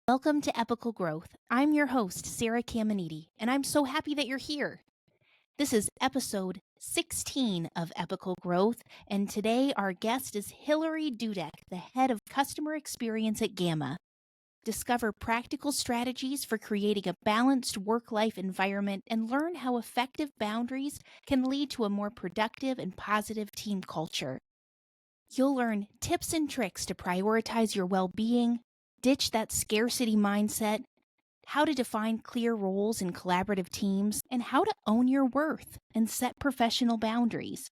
Welcome to Epochal Growth. I'm your host, Sarah Caminiti, and I'm so happy that you're here. This is episode 16 of Epochal Growth, and today our guest is Hilary Dudek, the head of customer experience at Gamma. Discover practical strategies for creating a balanced work-life environment and learn how effective boundaries can lead to a more productive and positive team culture. You'll learn tips and tricks to prioritize your well-being, ditch that scarcity mindset, how to define clear roles in collaborative teams, and how to own your worth and set professional boundaries.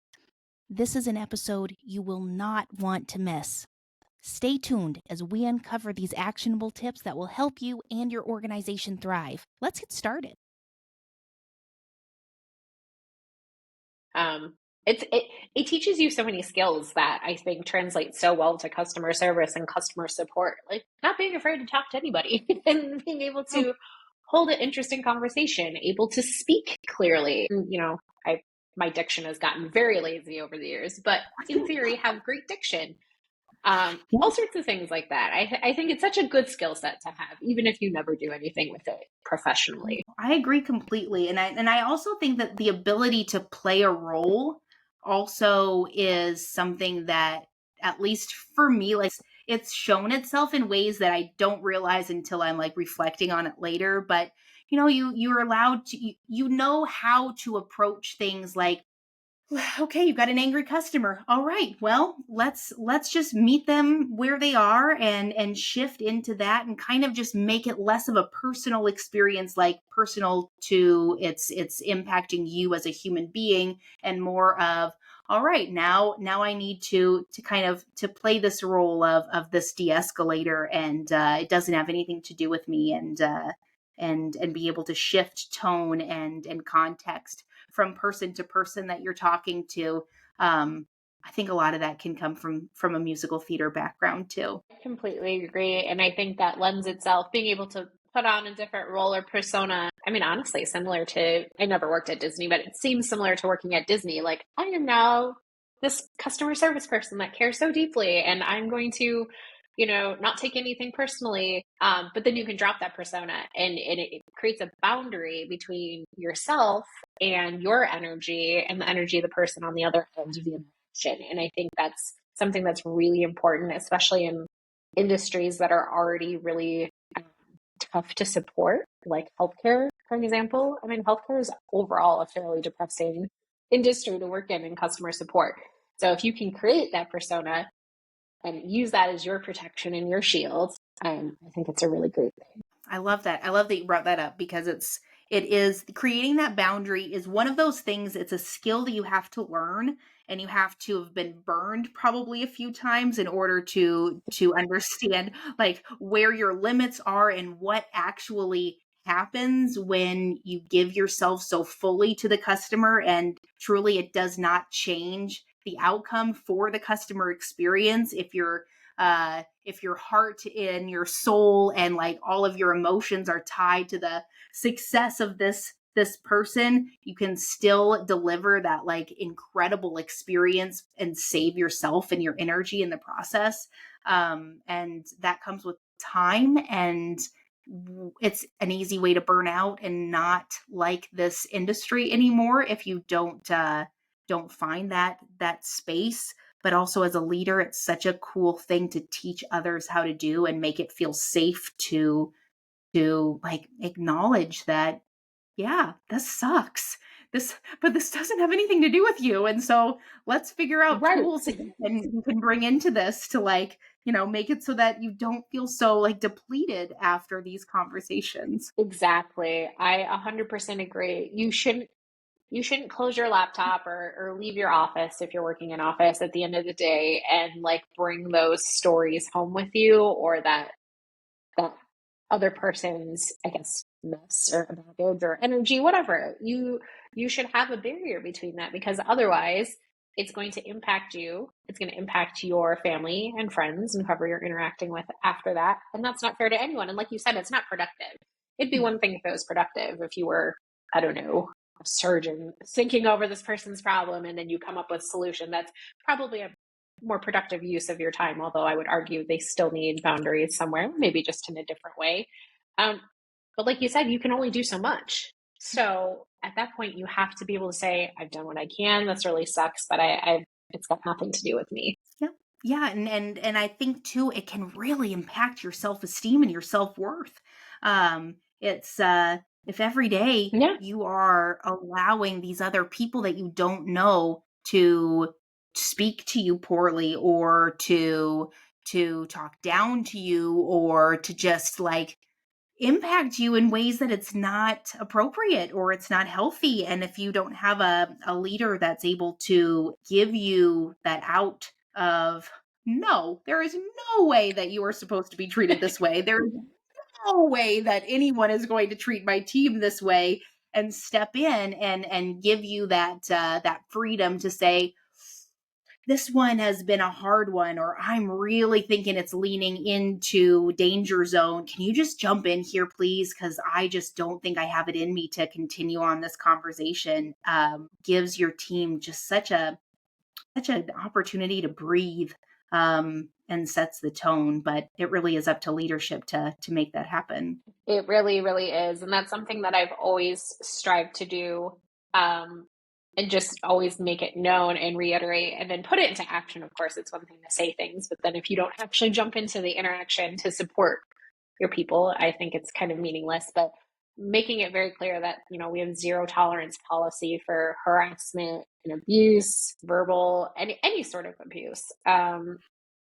This is an episode you will not want to miss. Stay tuned as we uncover these actionable tips that will help you and your organization thrive. Let's get started. It teaches you so many skills that I think translate so well to customer service and customer support, like not being afraid to talk to anybody and being able to hold an interesting conversation, able to speak clearly. My diction has gotten very lazy over the years, but in theory have great diction. All sorts of things like that. I think it's such a good skill set to have, even if you never do anything with it professionally. I agree completely. And I also think that the ability to play a role also is something that, at least for me, like it's shown itself in ways that I don't realize until I'm like reflecting on it later. But you're allowed to, you know how to approach things like, okay, you've got an angry customer. All right, well, let's just meet them where they are and shift into that and kind of just make it less of a personal experience, like personal to it's impacting you as a human being, and more of, all right, now I need to kind of to play this role of this de-escalator, and it doesn't have anything to do with me, and be able to shift tone and context from person to person that you're talking to. I think a lot of that can come from a musical theater background too. I completely agree. And I think that lends itself, being able to put on a different role or persona. I mean, honestly, similar to, I never worked at Disney, but it seems similar to working at Disney. Like, I am now this customer service person that cares so deeply, and I'm going to, not take anything personally. But then you can drop that persona, and it creates a boundary between yourself and your energy and the energy of the person on the other end of the interaction. And I think that's something that's really important, especially in industries that are already really tough to support, like healthcare, for example. I mean, healthcare is overall a fairly depressing industry to work in customer support. So if you can create that persona and use that as your protection and your shield, I think it's a really great thing. I love that. I love that you brought that up, because it is creating that boundary is one of those things. It's a skill that you have to learn, and you have to have been burned probably a few times in order to understand like where your limits are and what actually happens when you give yourself so fully to the customer, and truly it does not change the outcome for the customer experience if your heart and your soul and like all of your emotions are tied to the success of this person. You can still deliver that like incredible experience and save yourself and your energy in the process. And that comes with time, and it's an easy way to burn out and not like this industry anymore if you don't find that space. But also as a leader, it's such a cool thing to teach others how to do and make it feel safe to like acknowledge that, yeah, this sucks. But this doesn't have anything to do with you. And so let's figure out tools that you can bring into this to like, make it so that you don't feel so like depleted after these conversations. Exactly. I 100% agree. You shouldn't close your laptop or leave your office if you're working in office at the end of the day and like bring those stories home with you, or that other person's, I guess, mess or baggage or energy, whatever. You should have a barrier between that, because otherwise it's going to impact you. It's going to impact your family and friends and whoever you're interacting with after that. And that's not fair to anyone. And like you said, it's not productive. It'd be one thing if it was productive, if you were, I don't know, a surgeon thinking over this person's problem and then you come up with a solution. That's probably a more productive use of your time, although I would argue they still need boundaries somewhere, maybe just in a different way. But like you said, you can only do so much. So at that point, you have to be able to say, I've done what I can. This really sucks, but it's got nothing to do with me. Yeah. Yeah, and I think too it can really impact your self-esteem and your self-worth. It's if every day Yeah. you are allowing these other people that you don't know to speak to you poorly, or to talk down to you, or to just like impact you in ways that it's not appropriate or it's not healthy. And if you don't have a leader that's able to give you that out of, no, there is no way that you are supposed to be treated this way. There is no way that anyone is going to treat my team this way, and step in and give you that freedom to say, this one has been a hard one, or I'm really thinking it's leaning into danger zone. Can you just jump in here, please? Because I just don't think I have it in me to continue on this conversation. Gives your team just such an opportunity to breathe, and sets the tone. But it really is up to leadership to make that happen. It really, really is. And that's something that I've always strived to do. And just always make it known and reiterate and then put it into action. Of course, it's one thing to say things, but then if you don't actually jump into the interaction to support your people, I think it's kind of meaningless. But making it very clear that, we have zero tolerance policy for harassment and abuse, verbal, any sort of abuse,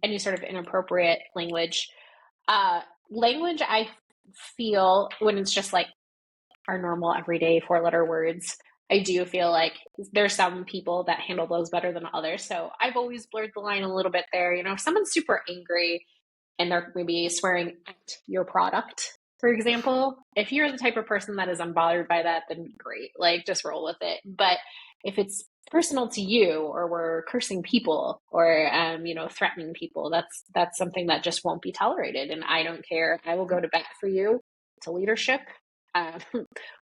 any sort of inappropriate language. Language, I feel, when it's just like our normal everyday 4-letter words, I do feel like there's some people that handle those better than others. So I've always blurred the line a little bit there. If someone's super angry and they're maybe swearing at your product, for example, if you're the type of person that is unbothered by that, then great, like just roll with it. But if it's personal to you, or we're cursing people, or threatening people, that's something that just won't be tolerated. And I don't care. I will go to bat for you, to leadership.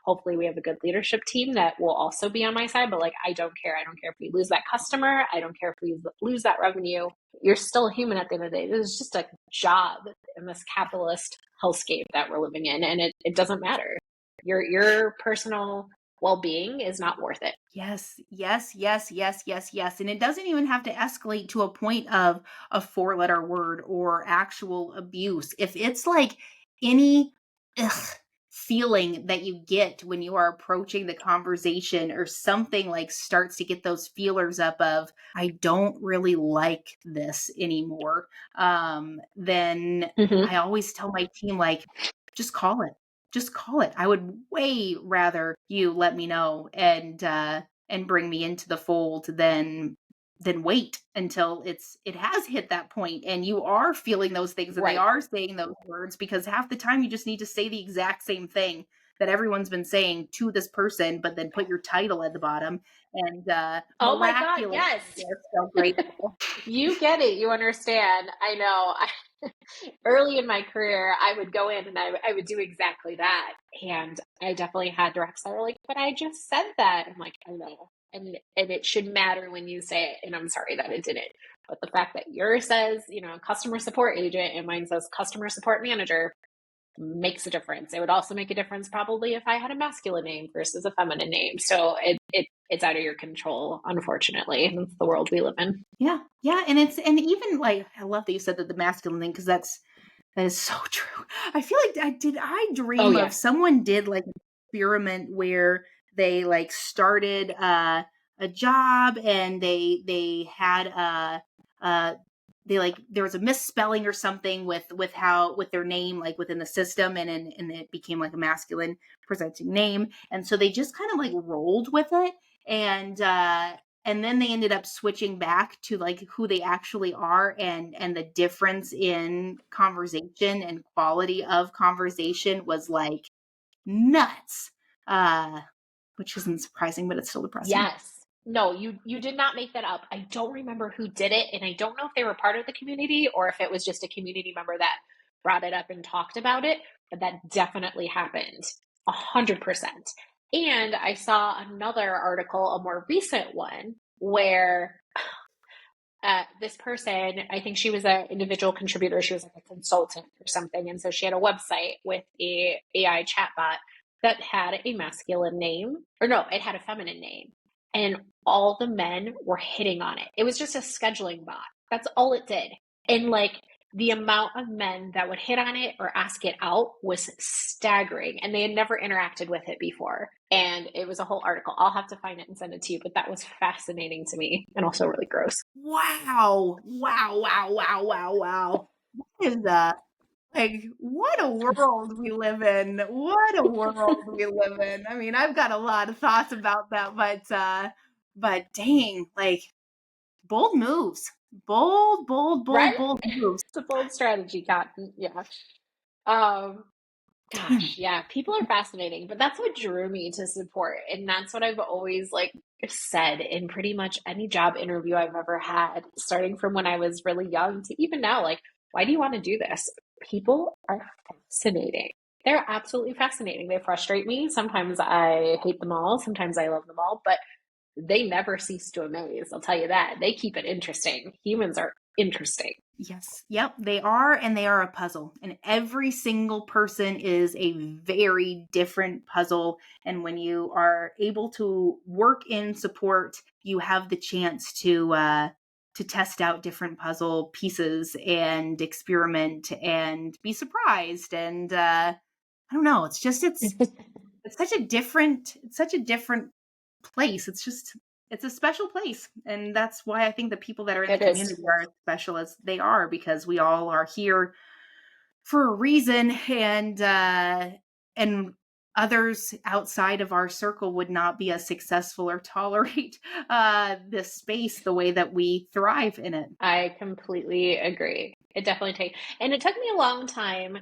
Hopefully we have a good leadership team that will also be on my side, but I don't care. I don't care if we lose that customer. I don't care if we lose that revenue. You're still a human at the end of the day. This is just a job in this capitalist hellscape that we're living in. And it doesn't matter. Your personal well-being is not worth it. Yes. And it doesn't even have to escalate to a point of a 4-letter word or actual abuse. If it's like any feeling that you get when you are approaching the conversation, or something like starts to get those feelers up of, I don't really like this anymore, then I always tell my team, just call it. Just call it. I would way rather you let me know and bring me into the fold than wait until it has hit that point and you are feeling those things and Right. they are saying those words, because half the time you just need to say the exact same thing that everyone's been saying to this person, but then put your title at the bottom, and oh my God, miraculously, yes. they're so grateful. You get it. You understand. I know. Early in my career, I would go in and I would do exactly that. And I definitely had directs that were like, but I just said that. I'm like, I know. And it should matter when you say it. And I'm sorry that it didn't. But the fact that yours says, customer support agent, and mine says customer support manager, makes a difference. It would also make a difference probably if I had a masculine name versus a feminine name. So it's out of your control, unfortunately. That's the world we live in. Yeah. And even I love that you said that the masculine thing, because that is so true. I feel like I dream of someone did like an experiment where they started a job, and they had there was a misspelling or something with their name, within the system, and it became a masculine presenting name, and so they just kind of rolled with it, and then they ended up switching back to who they actually are, and the difference in conversation and quality of conversation was nuts, which isn't surprising, but it's still depressing. Yes. No, you did not make that up. I don't remember who did it, and I don't know if they were part of the community or if it was just a community member that brought it up and talked about it, but that definitely happened 100%. And I saw another article, a more recent one, where this person, I think she was an individual contributor. She was like a consultant or something. And so she had a website with a AI chatbot that had a masculine name, or no, it had a feminine name. And all the men were hitting on it. It was just a scheduling bot. That's all it did. And like the amount of men that would hit on it or ask it out was staggering. And they had never interacted with it before. And it was a whole article. I'll have to find it and send it to you. But that was fascinating to me and also really gross. Wow. Wow. Wow. Wow. Wow. Wow. What is that? Like, what a world we live in. What a world we live in. I mean, I've got a lot of thoughts about that, but dang, like bold moves. Bold Right? moves. It's a bold strategy, Cotton. Yeah. Um, Gosh, yeah, people are fascinating, but that's what drew me to support. And that's what I've always like said in pretty much any job interview I've ever had, starting from when I was really young to even now. Like, why do you want to do this? People are fascinating. They're absolutely fascinating. They frustrate me. Sometimes I hate them all. Sometimes I love them all, but they never cease to amaze. I'll tell you that. They keep it interesting. Humans are interesting. Yes. Yep. They are, and they are a puzzle. And every single person is a very different puzzle. And when you are able to work in support, you have the chance to test out different puzzle pieces and experiment and be surprised. And I don't know. It's such a different place. It's a special place. And that's why I think the people that are in the It is. community are as special as they are, because we all are here for a reason, and others outside of our circle would not be as successful or tolerate this space the way that we thrive in it. I completely agree. It definitely takes, and it took me a long time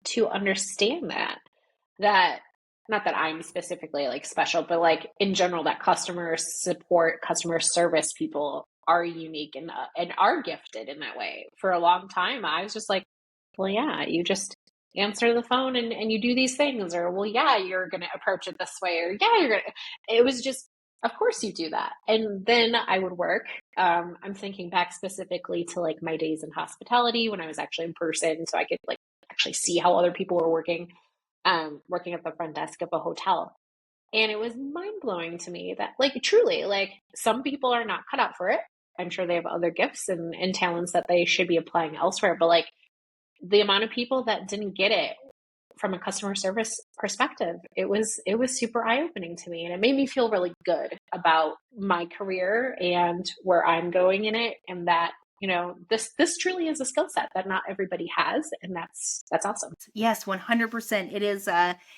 to understand that not that I'm specifically like special, but like in general, that customer support, customer service people are unique and are gifted in that way. For a long time, I was just like, well, yeah, you just answer the phone and you do these things, or well, yeah, you're going to approach it this way, or yeah, you're going to, it was just, of course you do that. And then I would work. I'm thinking back specifically to like my days in hospitality when I was actually in person, so I could like actually see how other people were working at the front desk of a hotel. And it was mind blowing to me that, like, truly, like, some people are not cut out for it. I'm sure they have other gifts and talents that they should be applying elsewhere. But, like, the amount of people that didn't get it from a customer service perspective, it was super eye opening to me. And it made me feel really good about my career and where I'm going in it. And that, this truly is a skill set that not everybody has, and that's awesome. Yes, 100%. It is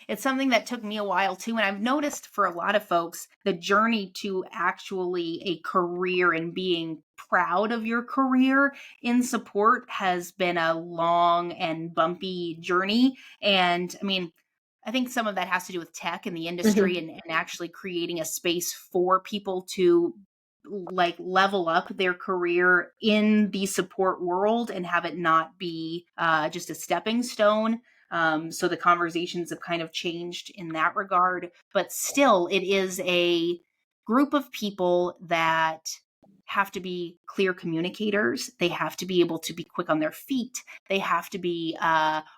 it's something that took me a while too, and I've noticed for a lot of folks the journey to actually a career and being proud of your career in support has been a long and bumpy journey. And I mean, I think some of that has to do with tech and the industry, and actually creating a space for people to like level up their career in the support world and have it not be just a stepping stone. So the conversations have kind of changed in that regard, but still it is a group of people that have to be clear communicators. They have to be able to be quick on their feet. They have to be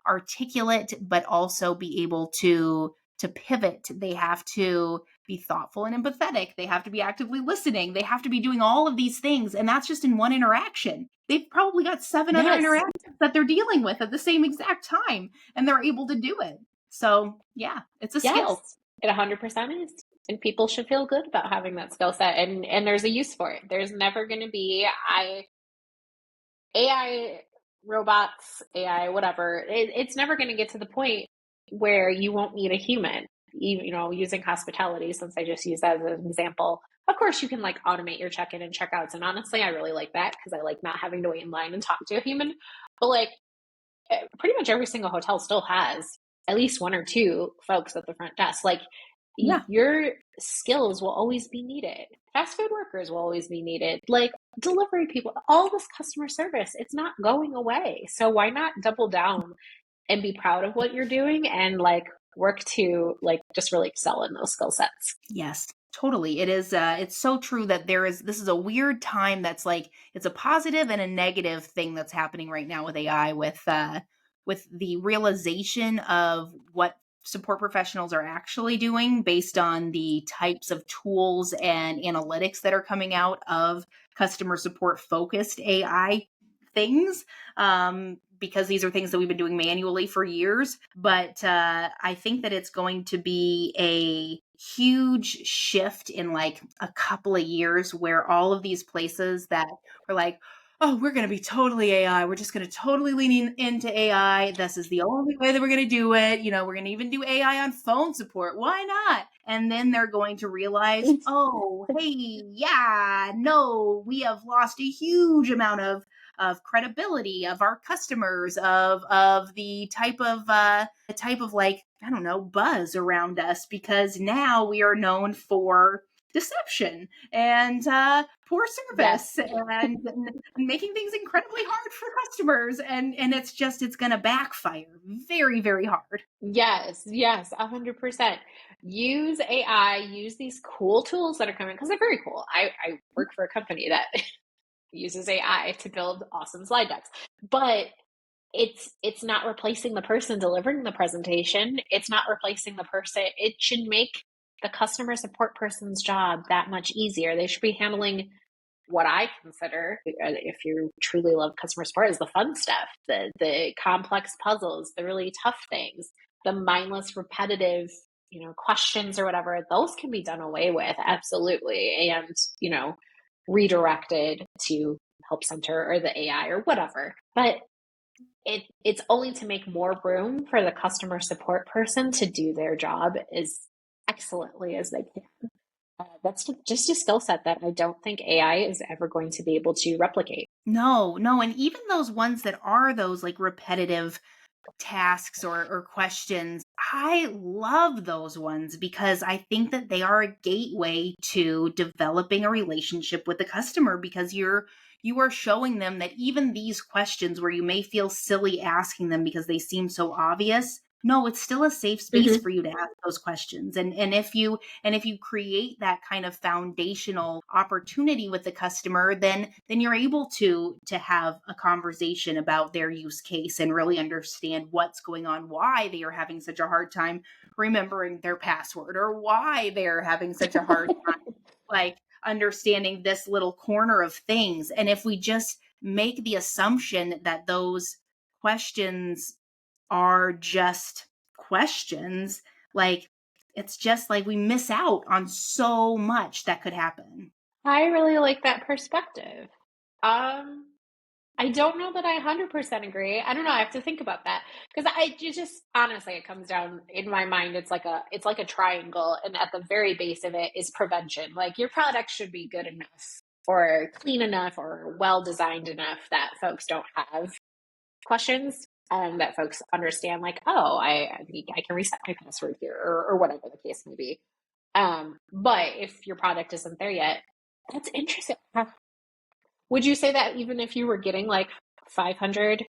articulate, but also be able to pivot. They have to be thoughtful and empathetic. They have to be actively listening. They have to be doing all of these things. And that's just in one interaction. They've probably got 7 other Yes. interactions that they're dealing with at the same exact time, and they're able to do it. So yeah, it's a skill. It 100% is. And people should feel good about having that skill set. And there's a use for it. There's never going to be AI robots, AI, whatever. It's never going to get to the point where you won't need a human. Using hospitality, since I just used that as an example. Of course, you can like automate your check-in and check-outs. And honestly, I really like that because I like not having to wait in line and talk to a human. But like pretty much every single hotel still has at least 1 or 2 folks at the front desk. Like your skills will always be needed. Fast food workers will always be needed. Like delivery people, all this customer service, it's not going away. So why not double down and be proud of what you're doing and like work to like just really excel in those skill sets? Yes. Totally. It is it's so true that this is a weird time that's like it's a positive and a negative thing that's happening right now with AI with the realization of what support professionals are actually doing based on the types of tools and analytics that are coming out of customer support focused AI things. Because these are things that we've been doing manually for years. But I think that it's going to be a huge shift in like a couple of years where all of these places that were like, oh, we're going to be totally AI. We're just going to totally lean into AI. This is the only way that we're going to do it. You know, we're going to even do AI on phone support. Why not? And then they're going to realize, oh, hey, yeah, no, we have lost a huge amount of credibility of our customers of the type of like I don't know buzz around us because now we are known for deception and poor Yes. service and making things incredibly hard for customers and it's gonna backfire very very hard. Yes, yes, 100%. Use AI, use these cool tools that are coming because they're very cool. I work for a company that uses AI to build awesome slide decks. But it's not replacing the person delivering the presentation. It's not replacing the person. It should make the customer support person's job that much easier. They should be handling what I consider, if you truly love customer support, is the fun stuff, the complex puzzles, the really tough things, the mindless, repetitive, questions or whatever. Those can be done away with, absolutely, and redirected to help center or the AI or whatever. But it's only to make more room for the customer support person to do their job as excellently as they can. That's just a skill set that I don't think AI is ever going to be able to replicate. No, no, and even those ones that are those like repetitive tasks or questions, I love those ones because I think that they are a gateway to developing a relationship with the customer because you are showing them that even these questions where you may feel silly asking them because they seem so obvious, no, it's still a safe space Mm-hmm. for you to ask those questions. And if you create that kind of foundational opportunity with the customer, then you're able to have a conversation about their use case and really understand what's going on, why they are having such a hard time remembering their password or why they're having such a hard time like understanding this little corner of things. And if we just make the assumption that those questions are just questions, like it's just like we miss out on so much that could happen. I really like that perspective. Um, I don't know that I 100% agree. I don't know. I have to think about that because you just honestly, it comes down in my mind. It's like a triangle, and at the very base of it is prevention. Like your product should be good enough, or clean enough, or well designed enough that folks don't have questions, and that folks understand. Like, oh, I can reset my password here, or whatever the case may be. But if your product isn't there yet, that's interesting. Would you say that even if you were getting like 500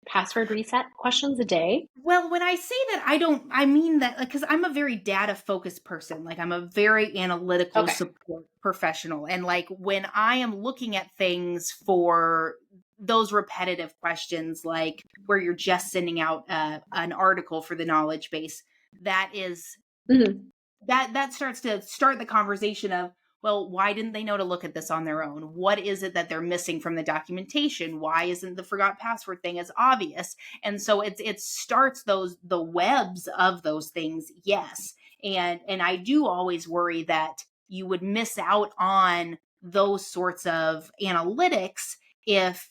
password reset questions a day? Well, when I say that, I mean that because I'm a very data focused person. Like, I'm a very analytical Okay. support professional. And like, when I am looking at things for those repetitive questions, like where you're just sending out an article for the knowledge base, that is Mhm. that starts to start the conversation of, well, why didn't they know to look at this on their own? What is it that they're missing from the documentation? Why isn't the forgot password thing as obvious? And so it starts the webs of those things. Yes. And I do always worry that you would miss out on those sorts of analytics if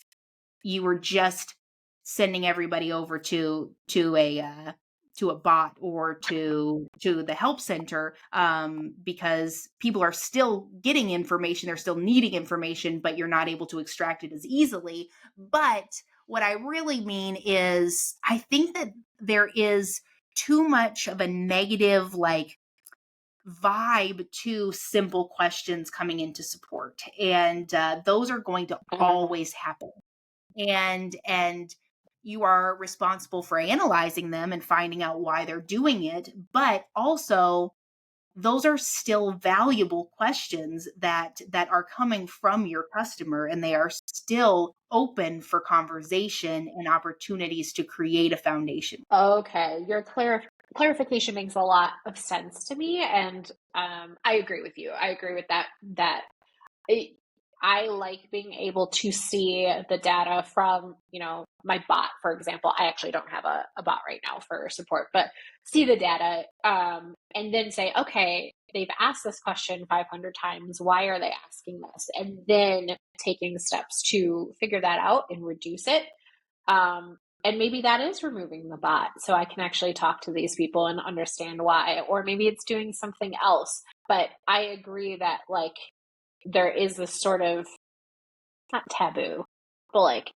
you were just sending everybody over to a bot or to the help center, because people are still getting information, they're still needing information, but you're not able to extract it as easily. But what I really mean is I think that there is too much of a negative like vibe to simple questions coming into support, and those are going to Uh, always happen. And you are responsible for analyzing them and finding out why they're doing it, but also those are still valuable questions that are coming from your customer, and they are still open for conversation and opportunities to create a foundation. Okay, your clarification makes a lot of sense to me, and I agree with you. I agree with that it, I like being able to see the data from, my bot, for example. I actually don't have a bot right now for support, but see the data, and then say, okay, they've asked this question 500 times. Why are they asking this? And then taking steps to figure that out and reduce it. And maybe that is removing the bot so I can actually talk to these people and understand why, or maybe it's doing something else. But I agree that like there is this sort of not taboo, but like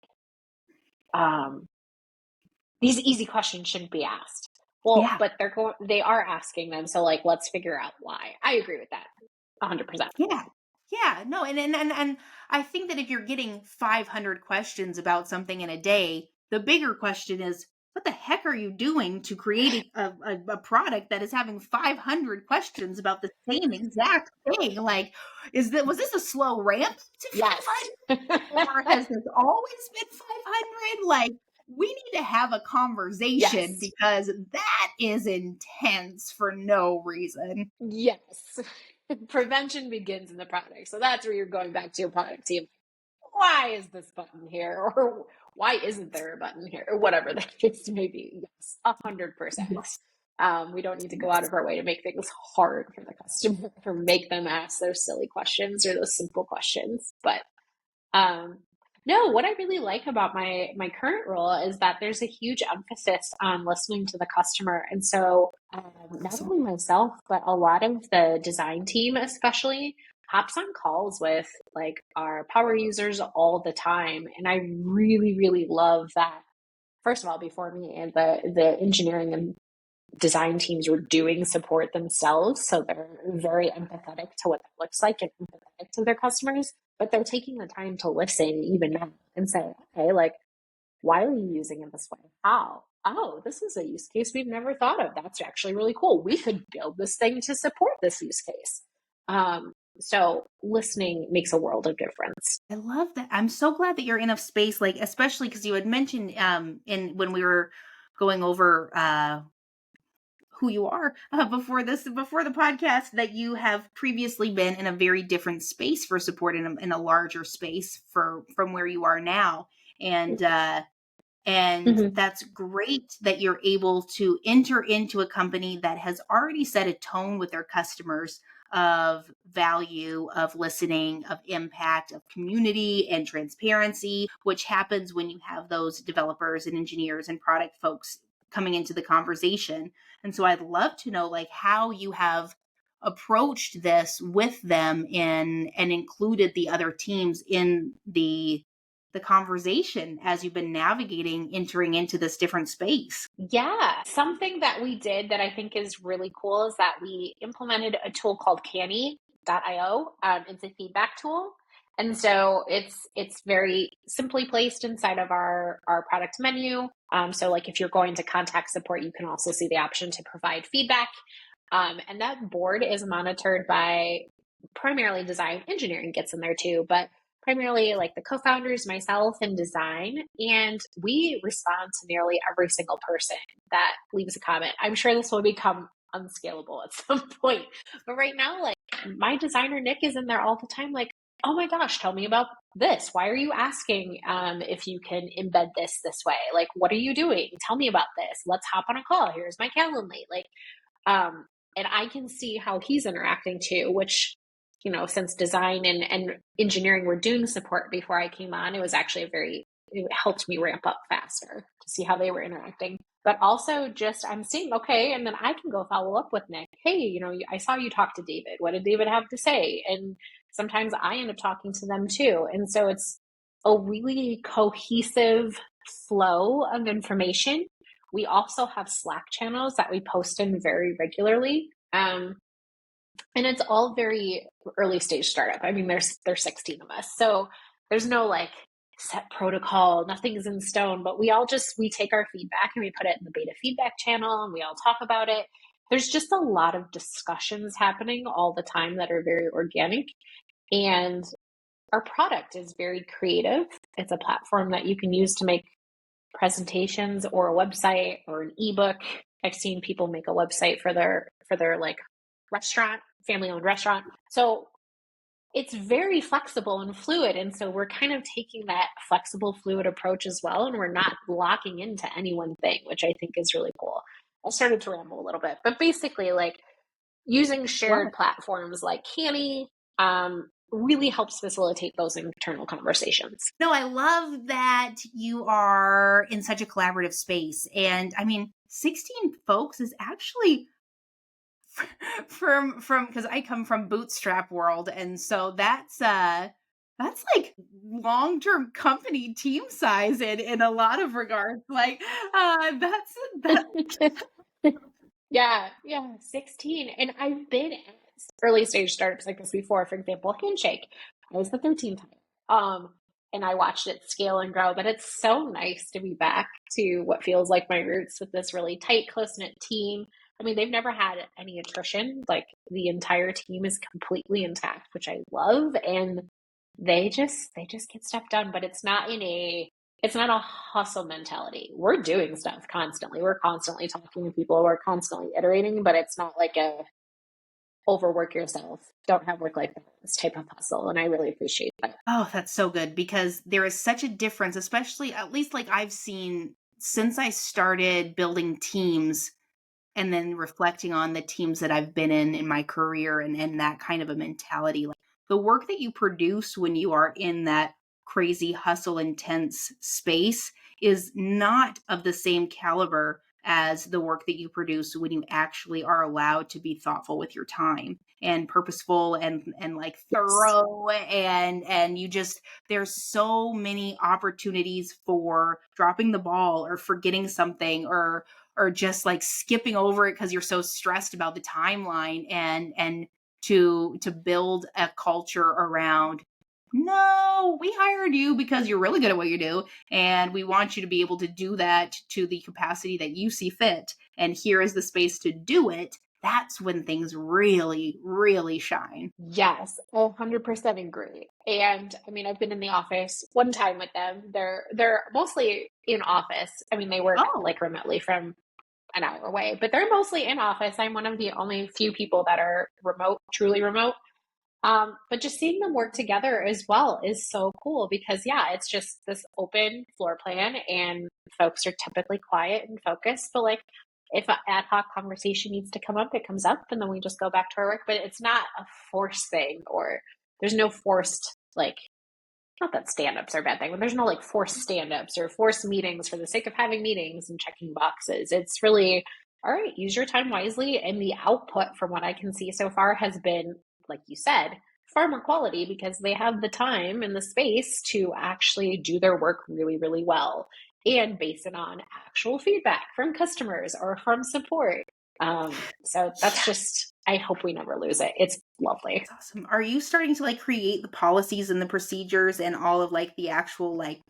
these easy questions shouldn't be asked. Well, Yeah. but they are asking them, so like let's figure out why. I agree with that 100%. Yeah. Yeah. No, and I think that if you're getting 500 questions about something in a day, the bigger question is, what the heck are you doing to create a product that is having 500 questions about the same exact thing? Like, was this a slow ramp to Yes. 500, or has this always been 500? Like, we need to have a conversation, Yes. because that is intense for no reason. Yes. Prevention begins in the product. So that's where you're going back to your product team. Why is this button here? Or why isn't there a button here? Or whatever the case may be. Yes, 100%. Yes. We don't need to go out of our way to make things hard for the customer or make them ask those silly questions or those simple questions. But no, what I really like about my current role is that there's a huge emphasis on listening to the customer. And so not Awesome. only myself, but a lot of the design team especially hops on calls with like our power users all the time. And I really, really love that. First of all, before me and the engineering and design teams were doing support themselves. So they're very empathetic to what that looks like and empathetic to their customers, but they're taking the time to listen even now and say, okay, like, why are you using it this way? How? Oh, this is a use case we've never thought of. That's actually really cool. We could build this thing to support this use case. So listening makes a world of difference. I love that. I'm so glad that you're in a space, like, especially because you had mentioned in when we were going over who you are before the podcast, that you have previously been in a very different space for support, in a larger space from where you are now. And Mm-hmm. that's great that you're able to enter into a company that has already set a tone with their customers of value, of listening, of impact, of community and transparency, which happens when you have those developers and engineers and product folks coming into the conversation. And so I'd love to know, like, how you have approached this with them and included the other teams in the conversation as you've been navigating entering into this different space. Yeah, something that we did that I think is really cool is that we implemented a tool called Canny.io. It's a feedback tool. And so it's very simply placed inside of our product menu. So like if you're going to contact support, you can also see the option to provide feedback. And that board is monitored by primarily design. Engineering gets in there too, but primarily like the co-founders, myself, and design. And we respond to nearly every single person that leaves a comment. I'm sure this will become unscalable at some point. But right now, like my designer, Nick, is in there all the time, like, oh my gosh, tell me about this. Why are you asking if you can embed this way? Like, what are you doing? Tell me about this. Let's hop on a call. Here's my Calendly. Like, and I can see how he's interacting too, which, since design and engineering were doing support before I came on, it was actually it helped me ramp up faster to see how they were interacting. But also just I'm seeing, okay, and then I can go follow up with Nick. Hey, I saw you talk to David. What did David have to say? And sometimes I end up talking to them too. And so it's a really cohesive flow of information. We also have Slack channels that we post in very regularly. And it's all very early stage startup. I mean, there's 16 of us. So there's no like set protocol, nothing's in stone, but we take our feedback and we put it in the beta feedback channel and we all talk about it. there's just a lot of discussions happening all the time that are very organic. And our product is very creative. It's a platform that you can use to make presentations or a website or an ebook. I've seen people make a website for their like restaurant, family-owned restaurant. So it's very flexible and fluid. And so we're kind of taking that flexible, fluid approach as well. And we're not locking into any one thing, which I think is really cool. I started to ramble a little bit, but basically, like, using shared platforms like Canny really helps facilitate those internal conversations. No, I love that you are in such a collaborative space. And I mean, 16 folks is actually from because I come from bootstrap world, and so that's like long-term company team size in a lot of regards. Like that's Yeah, 16. And I've been at early stage startups like this before. For example, Handshake. I was the 13th time. And I watched it scale and grow. But it's so nice to be back to what feels like my roots with this really tight, close-knit team. I mean, they've never had any attrition. Like, the entire team is completely intact, which I love. And they just get stuff done. But it's not a hustle mentality. We're doing stuff constantly. We're constantly talking to people. We're constantly iterating, but it's not like a overwork yourself, don't have work-life balance type of hustle. And I really appreciate that. Oh, that's so good, because there is such a difference, especially at least like I've seen since I started building teams and then reflecting on the teams that I've been in my career, and that kind of a mentality. Like, the work that you produce when you are in that crazy hustle intense space is not of the same caliber as the work that you produce when you actually are allowed to be thoughtful with your time and purposeful and like thorough, and you just, there's so many opportunities for dropping the ball or forgetting something or just like skipping over it because you're so stressed about the timeline, and to build a culture around, no, we hired you because you're really good at what you do, and we want you to be able to do that to the capacity that you see fit, and here is the space to do it. That's when things really, really shine. Yes, 100% agree. And I mean, I've been in the office one time with them. They're mostly in office. I mean, they work like remotely from an hour away, but they're mostly in office. I'm one of the only few people that are remote, truly remote. But just seeing them work together as well is so cool because, yeah, it's just this open floor plan and folks are typically quiet and focused. But like, if an ad hoc conversation needs to come up, it comes up and then we just go back to our work. But it's not a forced thing, or there's no forced, like, not that stand-ups are a bad thing, but there's no like forced stand-ups or forced meetings for the sake of having meetings and checking boxes. It's really, all right, use your time wisely. And the output from what I can see so far has been, like you said, far more quality because they have the time and the space to actually do their work really, really well and base it on actual feedback from customers or from support. So that's just, I hope we never lose it. It's lovely. That's awesome. Are you starting to like create the policies and the procedures and all of like the actual like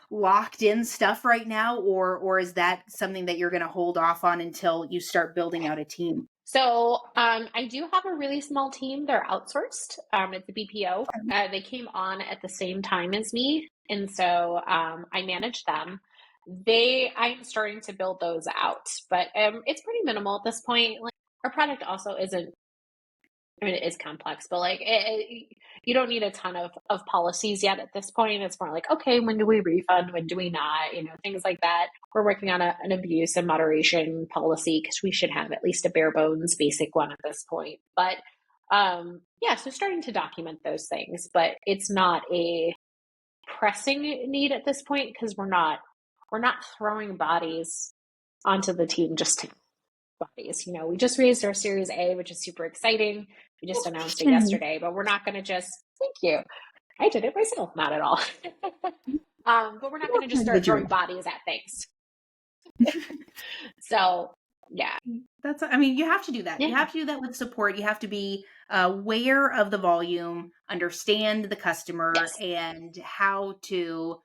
locked in stuff right now, or is that something that you're going to hold off on until you start building out a team? So I do have a really small team. They're outsourced. It's a BPO. They came on at the same time as me. And so I manage them. I'm starting to build those out, but it's pretty minimal at this point. Like, our product also isn't, I mean, it is complex, but like you don't need a ton of policies yet at this point. It's more like, okay, when do we refund? When do we not? You know, things like that. We're working on an abuse and moderation policy because we should have at least a bare bones basic one at this point. But yeah, so starting to document those things, but it's not a pressing need at this point because we're not throwing bodies onto the team just to bodies. You know, we just raised our Series A, which is super exciting. We just announced it yesterday, but we're not going to just, thank you. I did it myself, not at all. But we're not going to just start throwing bodies at things. So, yeah. I mean, you have to do that. Yeah. You have to do that with support. You have to be aware of the volume, understand the customer, Yes. and how to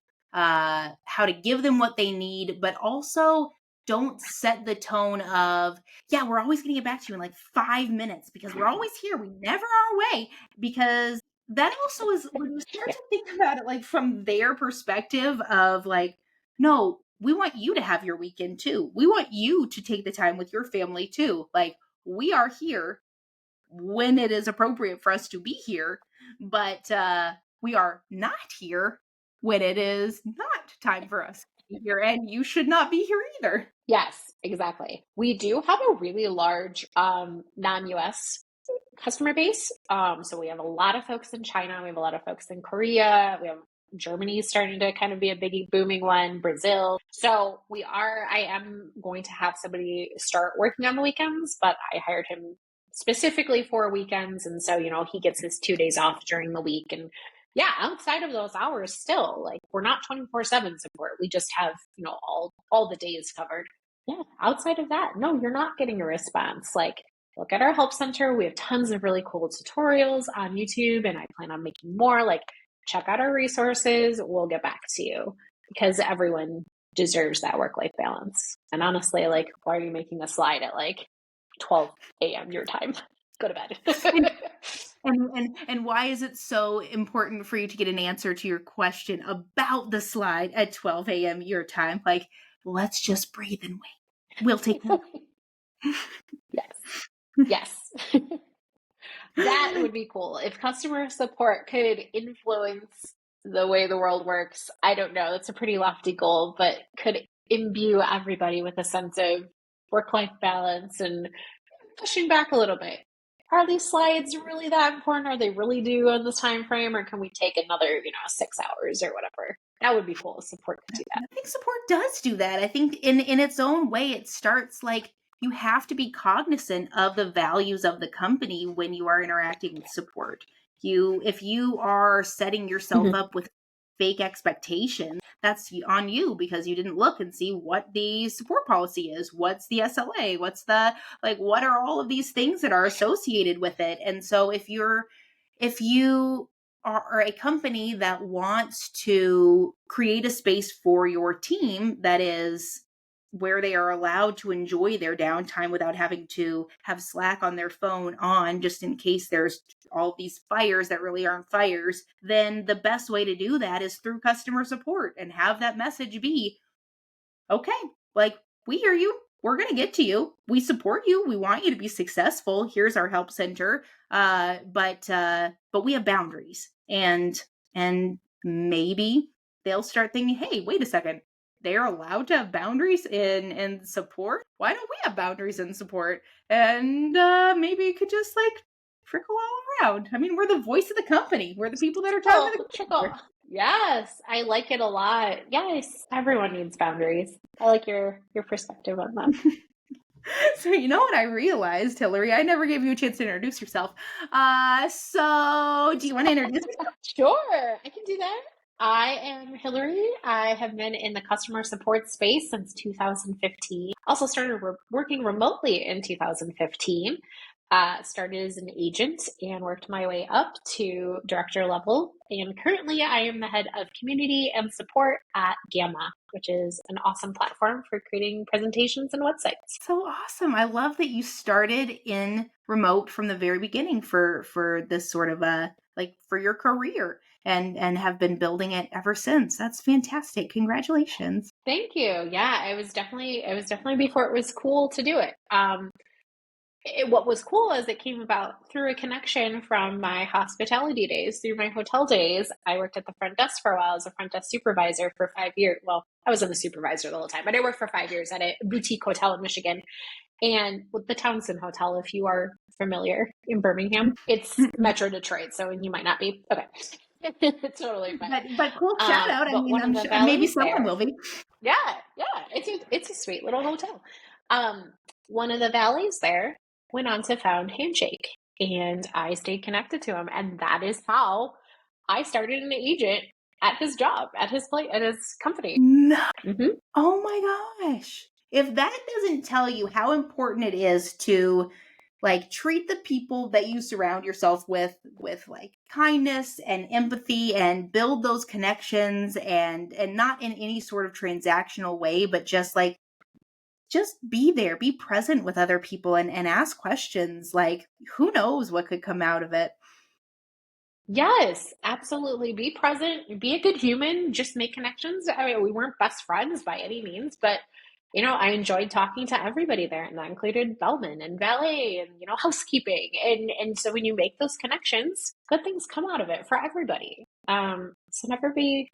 give them what they need, but also don't set the tone of, yeah, we're always going to get back to you in like 5 minutes because we're always here. We never are away. Because that also is, when you start to think about it, like from their perspective of like, no, we want you to have your weekend too. We want you to take the time with your family too. Like, we are here when it is appropriate for us to be here, but we are not here when it is not time for us to be here, and you should not be here either. Yes, exactly. We do have a really large non-US customer base. So we have a lot of folks in China. We have a lot of folks in Korea. We have Germany starting to kind of be a big booming one, Brazil. So I am going to have somebody start working on the weekends, but I hired him specifically for weekends. And so, he gets his 2 days off during the week. And yeah, outside of those hours, still, like, we're not 24/7 support. We just have, all the days covered. Yeah, outside of that, no, you're not getting a response. Like, look at our help center. We have tons of really cool tutorials on YouTube, and I plan on making more. Like, check out our resources. We'll get back to you, because everyone deserves that work-life balance. And honestly, like, why are you making a slide at like 12 a.m. your time? Go to bed. And why is it so important for you to get an answer to your question about the slide at 12 a.m. your time? Like, let's just breathe and wait. We'll take care. Yes. That would be cool. If customer support could influence the way the world works, I don't know. That's a pretty lofty goal, but could imbue everybody with a sense of work-life balance and pushing back a little bit. Are these slides really that important? Are they really due on this time frame, or can we take another, 6 hours or whatever? That would be cool. Support could do that. I think support does do that. I think in its own way, it starts like, you have to be cognizant of the values of the company when you are interacting with support. If you are setting yourself up with fake expectations, that's on you, because you didn't look and see what the support policy is, what's the SLA, what are all of these things that are associated with it. And so if you are a company that wants to create a space for your team that is where they are allowed to enjoy their downtime without having to have Slack on their phone on just in case there's all these fires that really aren't fires, then the best way to do that is through customer support, and have that message be, okay, like, we hear you. We're going to get to you. We support you. We want you to be successful. Here's our help center. But we have boundaries, and maybe they'll start thinking, hey, wait a second. They're allowed to have boundaries in support. Why don't we have boundaries in support? And maybe it could just like trickle all around. I mean, we're the voice of the company. We're the people that are talking to the trickle. Yes, I like it a lot. Yes, everyone needs boundaries. I like your perspective on that. So you know what I realized, Hilary? I never gave you a chance to introduce yourself. So do you want to introduce yourself? Sure, I can do that. I am Hilary. I have been in the customer support space since 2015. Also started working remotely in 2015. Started as an agent and worked my way up to director level. And currently I am the head of community and support at Gamma, which is an awesome platform for creating presentations and websites. So awesome. I love that you started in remote from the very beginning for this sort of for your career, and have been building it ever since. That's fantastic. Congratulations. Thank you. Yeah, it was definitely before it was cool to do it. What was cool is it came about through a connection from my hospitality days, through my hotel days. I worked at the front desk for a while as a front desk supervisor for 5 years. Well, I wasn't a supervisor the whole time, but I worked for 5 years at a boutique hotel in Michigan. And with the Townsend Hotel, if you are familiar in Birmingham, it's Metro Detroit, so you might not be. Okay. Totally fine. But cool shout out. I mean, I'm sure maybe someone will be. Yeah. It's a sweet little hotel. One of the valleys there went on to found Handshake, and I stayed connected to him, and that is how I started an agent at his job, at his company. No. Oh my gosh. If that doesn't tell you how important it is to like treat the people that you surround yourself with like kindness and empathy, and build those connections, and not in any sort of transactional way, but just like just be there, be present with other people and ask questions. Like, who knows what could come out of it? Yes, absolutely. Be present, be a good human, just make connections. I mean, we weren't best friends by any means, but I enjoyed talking to everybody there, and that included bellman and valet and housekeeping. And so when you make those connections, good things come out of it for everybody. So never be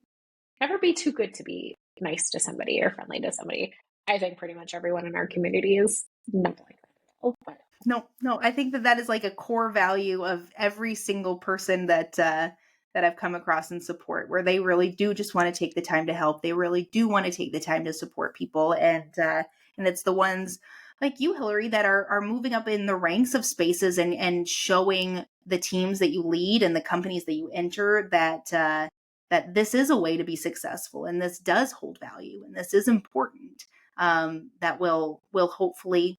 too good to be nice to somebody or friendly to somebody. I think pretty much everyone in our community is not like that. Oh, but No, I think that is like a core value of every single person that I've come across in support, where they really do just want to take the time to help. They really do want to take the time to support people, and it's the ones like you, Hilary, that are moving up in the ranks of spaces and showing the teams that you lead and the companies that you enter that this is a way to be successful, and this does hold value, and this is important. That will hopefully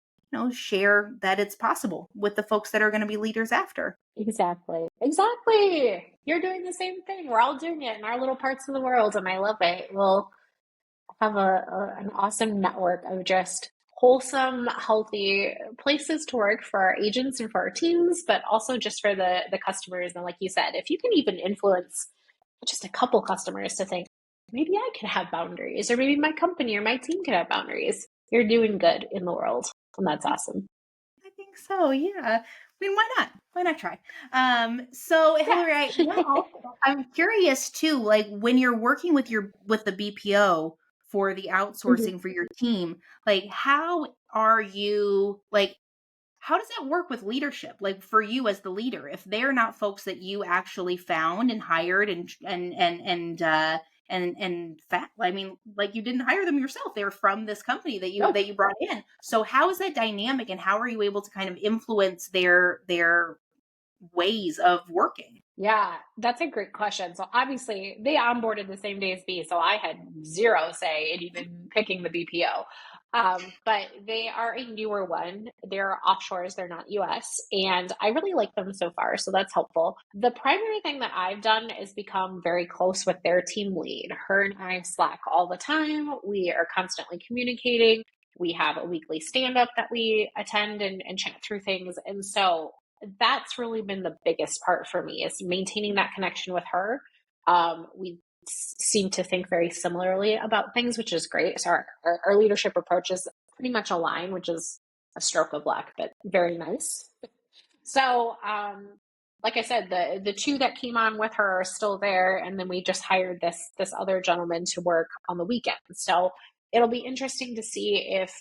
share that it's possible with the folks that are going to be leaders after. exactly. You're doing the same thing. We're all doing it in our little parts of the world, and I love it. We'll have an awesome network of just wholesome, healthy places to work for our agents and for our teams, but also just for the customers. And like you said, if you can even influence just a couple customers to think, maybe I could have boundaries, or maybe my company or my team could have boundaries, you're doing good in the world. And that's awesome. I think so. Yeah. I mean, why not? Why not try? So Hilary, I'm curious too, like when you're working with the BPO for the Mhm. outsourcing for your team, like how does that work with leadership? Like for you as the leader, if they're not folks that you actually found and hired and fact, I mean, like you didn't hire them yourself. They were from this company that Oh, you brought in. So how is that dynamic, and how are you able to kind of influence their ways of working? yeah, that's a great question. So obviously they onboarded the same day as me, so I had zero say in even picking the BPO. But they are a newer one. They're offshores, they're not US, and I really like them so far, so that's helpful. The primary thing that I've done is become very close with their team lead. Her and I Slack all the time. We are constantly communicating. We have a weekly stand up that we attend and chat through things. And so that's really been the biggest part for me, is maintaining that connection with her. We seem to think very similarly about things, which is great. So our leadership approach is pretty much aligned, which is a stroke of luck, but very nice. So, like I said, the two that came on with her are still there, and then we just hired this other gentleman to work on the weekend. So it'll be interesting to see if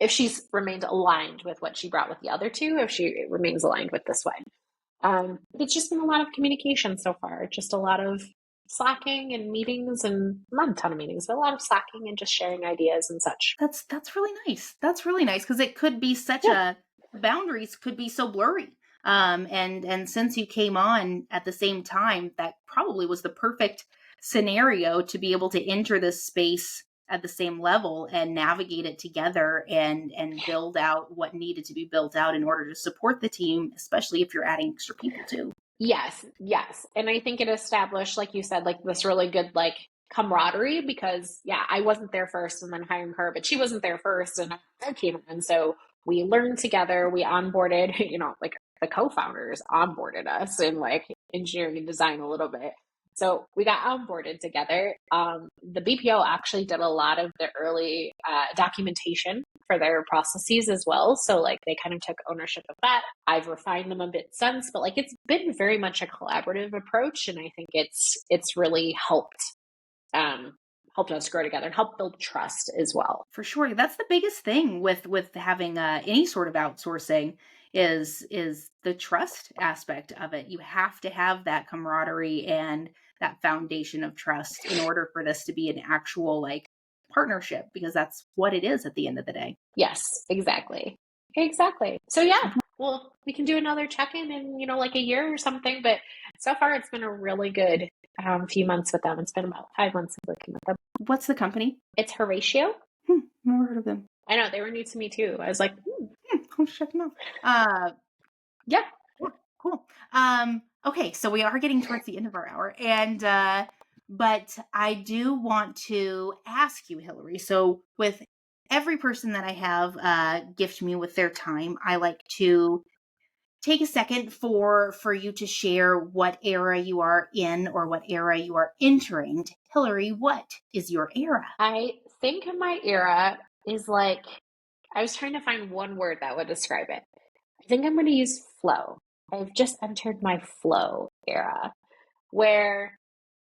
she's remained aligned with what she brought with the other two, if she remains aligned with this one. But it's just been a lot of communication so far, just a lot of slacking and meetings, and not a ton of meetings, but a lot of slacking and just sharing ideas and such. That's really nice. That's really nice, because it could be such Yeah. a boundaries could be so blurry. And since you came on at the same time, that probably was the perfect scenario to be able to enter this space at the same level and navigate it together and build out what needed to be built out in order to support the team, especially if you're adding extra people too. Yes, yes. And I think it established, like you said, like this really good like camaraderie, because yeah, I wasn't there first and then hiring her, but she wasn't there first and I came in. So we learned together, we onboarded, like the co-founders onboarded us in like engineering and design a little bit. So we got onboarded together. The BPO actually did a lot of the early documentation for their processes as well. So like they kind of took ownership of that. I've refined them a bit since, but like it's been very much a collaborative approach, and I think it's really helped us grow together and help build trust as well. For sure. That's the biggest thing with having any sort of outsourcing is the trust aspect of it. You have to have that camaraderie and that foundation of trust in order for this to be an actual like partnership, because that's what it is at the end of the day. Yes, exactly. Exactly. So yeah, well, we can do another check-in in, like a year or something, but so far it's been a really good few months with them. It's been about 5 months of working with them. What's the company? It's Horatio. Never heard of them. I know, they were new to me too. I was like, I'll check them out. yeah. Cool. Okay, so we are getting towards the end of our hour, and but I do want to ask you, Hilary. So with every person that I have gift me with their time, I like to take a second for you to share what era you are in or what era you are entering. Hilary, what is your era? I think my era is like, I was trying to find one word that would describe it. I think I'm going to use flow. I've just entered my flow era where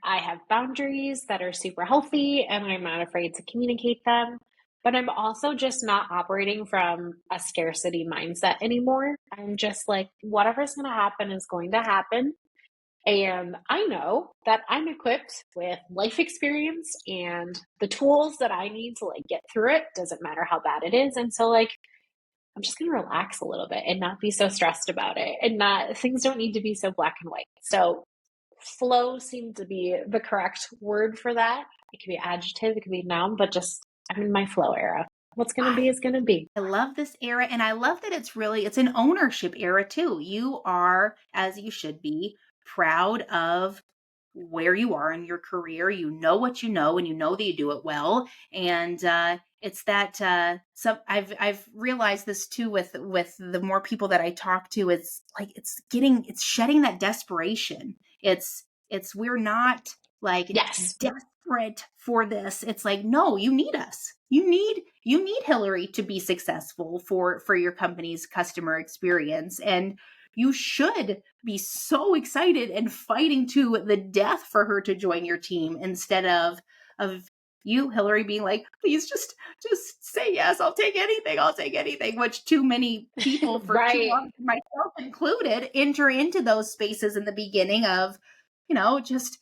I have boundaries that are super healthy and I'm not afraid to communicate them. But I'm also just not operating from a scarcity mindset anymore. I'm just like, whatever's going to happen is going to happen. And I know that I'm equipped with life experience and the tools that I need to like get through it. Doesn't matter how bad it is. And so like, I'm just going to relax a little bit and not be so stressed about it, and not, things don't need to be so black and white. So flow seemed to be the correct word for that. It could be adjective, it could be noun, but just I'm in my flow era. What's going to be is going to be. I love this era, and I love that it's an ownership era too. You are, as you should be, proud of where you are in your career. You know what you know, and you know that you do it well. And it's that I've realized this too with the more people that I talk to. It's like it's shedding that desperation. It's we're not like Yes. desperate for this. It's like, no, you need us. You need Hilary to be successful for your company's customer experience, and you should be so excited and fighting to the death for her to join your team, instead of you, Hilary, being like, please just say yes. I'll take anything, which too many people for too Right. long, myself included, enter into those spaces in the beginning of, just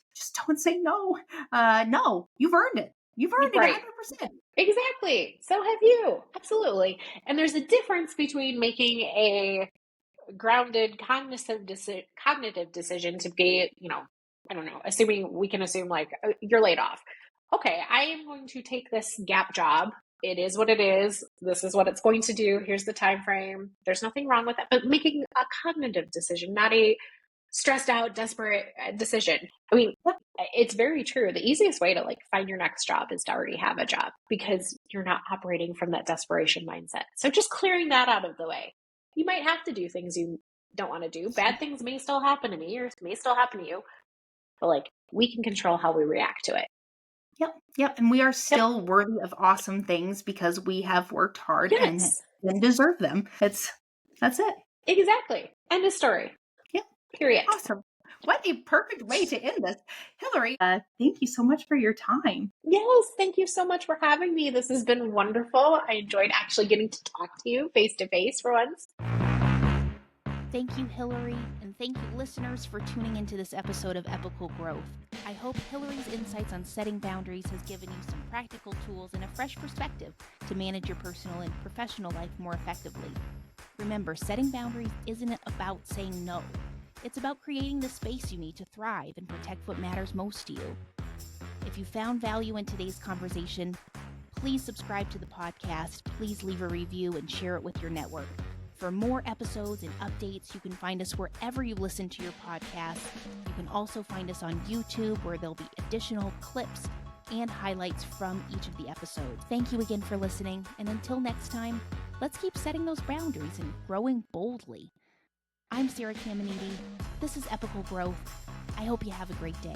don't say no. No, you've earned it. You've earned Right. it 100%. Exactly. So have you. Absolutely. And there's a difference between making a grounded cognitive decision to be, I don't know, we can assume like you're laid off. Okay, I am going to take this gap job. It is what it is. This is what it's going to do. Here's the time frame. There's nothing wrong with that. But making a cognitive decision, not a stressed out, desperate decision. I mean, it's very true. The easiest way to like find your next job is to already have a job, because you're not operating from that desperation mindset. So just clearing that out of the way. You might have to do things you don't want to do. Bad things may still happen to me or may still happen to you, but like we can control how we react to it. Yep. And we are still worthy of awesome things because we have worked hard and deserve them. That's it. Exactly. End of story. Yep. Period. Awesome. What a perfect way to end this. Hilary, thank you so much for your time. Yes, thank you so much for having me. This has been wonderful. I enjoyed actually getting to talk to you face to face for once. Thank you, Hilary, and thank you, listeners, for tuning into this episode of Epochal Growth. I hope Hilary's insights on setting boundaries has given you some practical tools and a fresh perspective to manage your personal and professional life more effectively. Remember, setting boundaries isn't about saying no. It's about creating the space you need to thrive and protect what matters most to you. If you found value in today's conversation, please subscribe to the podcast, please leave a review, and share it with your network. For more episodes and updates, you can find us wherever you listen to your podcasts. You can also find us on YouTube, where there'll be additional clips and highlights from each of the episodes. Thank you again for listening, and until next time, let's keep setting those boundaries and growing boldly. I'm Sarah Caminiti. This is Epochal Growth. I hope you have a great day.